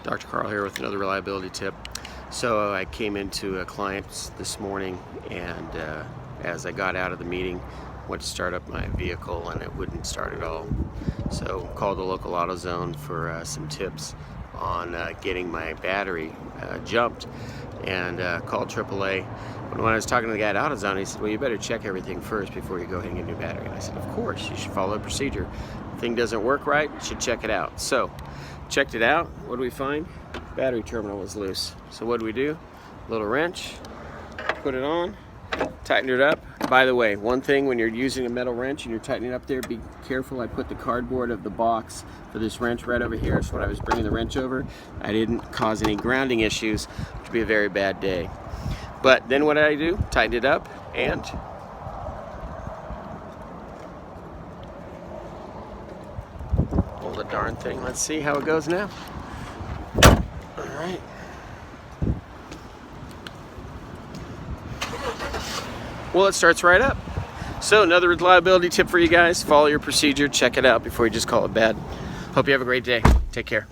Dr. Carl here with another reliability tip. So I came into a client's this morning, and as I got out of the meeting, went to start up my vehicle and it wouldn't start at all. So called the local AutoZone for some tips on getting my battery jumped, and called AAA. But when I was talking to the guy at AutoZone, he said, well, you better check everything first before you go ahead and get a new battery. And I said, of course, you should follow the procedure. If the thing doesn't work right, you should check it out. So checked it out. What do we find? Battery terminal was loose. So what do we do? A little wrench, put it on, tighten it up. By the way, one thing when you're using a metal wrench and you're tightening it up there, be careful. I put the cardboard of the box for this wrench right over here, so when I was bringing the wrench over, I didn't cause any grounding issues, which would be a very bad day. But then what did I do? Tightened it up and pull the darn thing. Let's see how it goes now. All right. Well, it starts right up. So another reliability tip for you guys. Follow your procedure. Check it out before you just call it bad. Hope you have a great day. Take care.